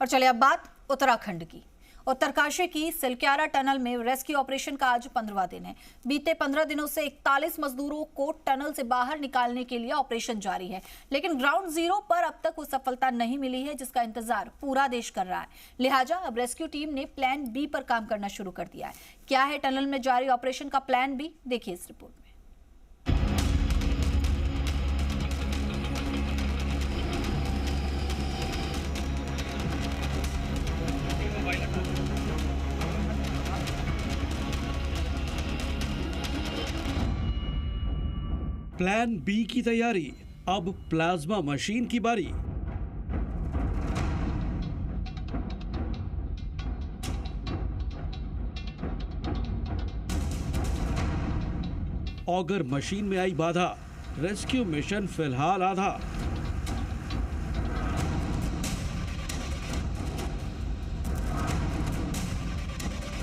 और चलिए अब बात उत्तराखंड की। उत्तरकाशी की सिलक्यारा टनल में रेस्क्यू ऑपरेशन का आज 15वां दिन है। बीते 15 दिनों से 41 मजदूरों को टनल से बाहर निकालने के लिए ऑपरेशन जारी है, लेकिन ग्राउंड जीरो पर अब तक वो सफलता नहीं मिली है जिसका इंतजार पूरा देश कर रहा है। लिहाजा अब रेस्क्यू टीम ने प्लान बी पर काम करना शुरू कर दिया है। क्या है टनल में जारी ऑपरेशन का प्लान बी, देखिए इस रिपोर्ट में। प्लान बी की तैयारी, अब प्लाज्मा मशीन की बारी। ऑगर मशीन में आई बाधा, रेस्क्यू मिशन फिलहाल आधा।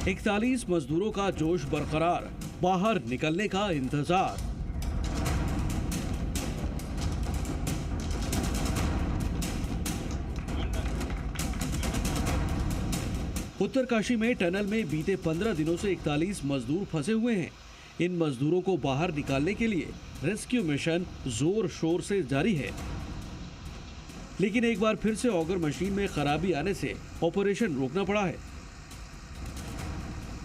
इकतालीस मजदूरों का जोश बरकरार, बाहर निकलने का इंतजार। उत्तरकाशी में टनल में बीते 15 दिनों से 41 मजदूर फंसे हुए हैं। इन मजदूरों को बाहर निकालने के लिए रेस्क्यू मिशन जोर शोर से जारी है, लेकिन एक बार फिर से ऑगर मशीन में खराबी आने से ऑपरेशन रोकना पड़ा है।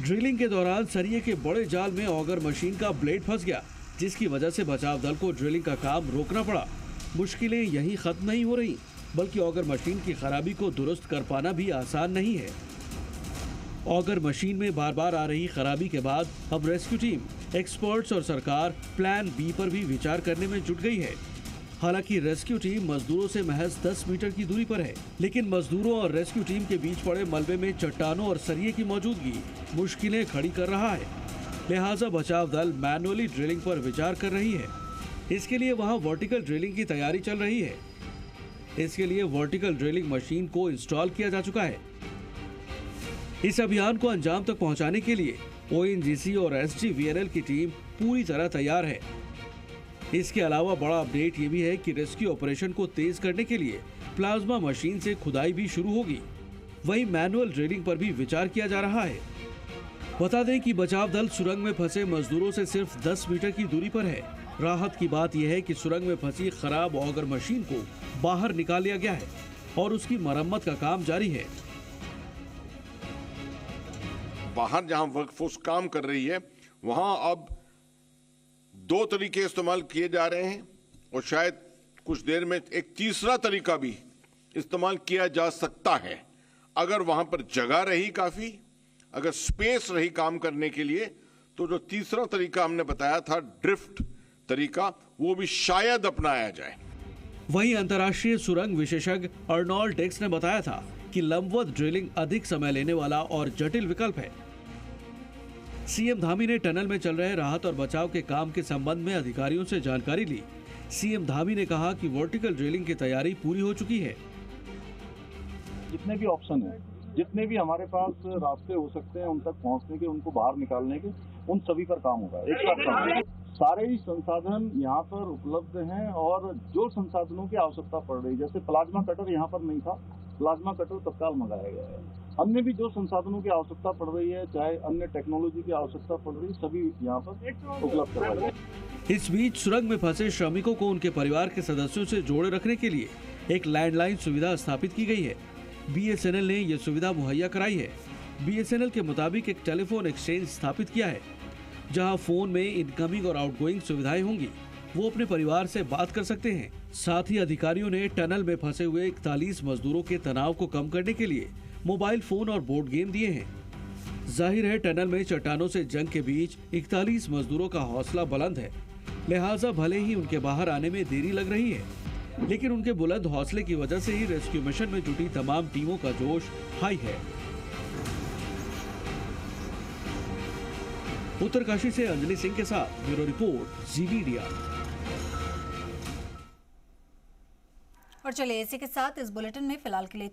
ड्रिलिंग के दौरान सरिये के बड़े जाल में ऑगर मशीन का ब्लेड फंस गया, जिसकी वजह से बचाव दल को ड्रिलिंग का काम रोकना पड़ा। मुश्किलें यहीं खत्म नहीं हो रही, बल्कि ऑगर मशीन की खराबी को दुरुस्त कर पाना भी आसान नहीं है। ऑगर मशीन में बार बार आ रही खराबी के बाद अब रेस्क्यू टीम, एक्सपर्ट्स और सरकार प्लान बी पर भी विचार करने में जुट गई है। हालांकि रेस्क्यू टीम मजदूरों से महज 10 मीटर की दूरी पर है, लेकिन मजदूरों और रेस्क्यू टीम के बीच पड़े मलबे में चट्टानों और सरिये की मौजूदगी मुश्किलें खड़ी कर रहा है। लिहाजा बचाव दल मैनुअली ड्रिलिंग पर विचार कर रही है। इसके लिए वहां वर्टिकल ड्रिलिंग की तैयारी चल रही है। इसके लिए वर्टिकल ड्रिलिंग मशीन को इंस्टॉल किया जा चुका है। इस अभियान को अंजाम तक पहुंचाने के लिए ओएनजीसी और एसडीवीएनएल की टीम पूरी तरह तैयार है। इसके अलावा बड़ा अपडेट ये भी है कि रेस्क्यू ऑपरेशन को तेज करने के लिए प्लाज्मा मशीन से खुदाई भी शुरू होगी। वहीं मैनुअल ड्रिलिंग पर भी विचार किया जा रहा है। बता दें कि बचाव दल सुरंग में फंसे मजदूरों से सिर्फ 10 मीटर की दूरी पर है। राहत की बात यह है कि सुरंग में फंसी खराब ऑगर मशीन को बाहर निकाल लिया गया है और उसकी मरम्मत का काम जारी है। बाहर जहां वर्कफोर्स काम कर रही है वहां अब 2 तरीके इस्तेमाल किए जा रहे हैं और शायद कुछ देर में एक तीसरा तरीका भी इस्तेमाल किया जा सकता है। अगर वहां पर जगह रही काफी, अगर स्पेस रही काम करने के लिए, तो जो तीसरा तरीका हमने बताया था ड्रिफ्ट तरीका, वो भी शायद अपनाया जाए। वहीं अंतर्राष्ट्रीय सुरंग विशेषज्ञ अर्नोल्ड डेक्स ने बताया था कि लंबवत ड्रिलिंग अधिक समय लेने वाला और जटिल विकल्प है। सीएम धामी ने टनल में चल रहे राहत और बचाव के काम के संबंध में अधिकारियों से जानकारी ली। सीएम धामी ने कहा कि वर्टिकल ड्रिलिंग की तैयारी पूरी हो चुकी है। जितने भी ऑप्शन हैं, जितने भी हमारे पास रास्ते हो सकते हैं उन तक पहुंचने के, उनको बाहर निकालने के, उन सभी पर काम होगा। एक साथ काम होगा। सारे ही संसाधन यहाँ पर उपलब्ध हैं और जो संसाधनों की आवश्यकता पड़ रही, जैसे प्लाज्मा कटर यहाँ पर नहीं था, प्लाज्मा कटर तत्काल मंगाया गया है। अन्य भी जो संसाधनों की आवश्यकता पड़ रही है, चाहे अन्य टेक्नोलॉजी की आवश्यकता पड़ रही है, सभी यहाँ पर उपलब्ध करवाए गए। इस बीच सुरंग में फंसे श्रमिकों को उनके परिवार के सदस्यों से जोड़े रखने के लिए एक लैंडलाइन सुविधा स्थापित की गई है। बीएसएनएल ने यह सुविधा मुहैया कराई है। बीएसएनएल के मुताबिक एक टेलीफोन एक्सचेंज स्थापित किया है, जहां फोन में इनकमिंग और आउटगोइंग सुविधाएं होंगी। वो अपने परिवार से बात कर सकते हैं। साथ ही अधिकारियों ने टनल में फंसे हुए 41 मजदूरों के तनाव को कम करने के लिए मोबाइल फोन और बोर्ड गेम दिए हैं। जाहिर है टनल में चट्टानों से जंग के बीच 41 मजदूरों का हौसला बुलंद है। लिहाजा भले ही उनके बाहर आने में देरी लग रही है, लेकिन उनके बुलंद हौसले की वजह से ही रेस्क्यू मिशन में जुटी तमाम टीमों का जोश हाई है। उत्तरकाशी से अंजलि सिंह के साथ ब्यूरो रिपोर्ट, जी मीडिया। और चलिए इसी के साथ इस बुलेटिन में फिलहाल के लिए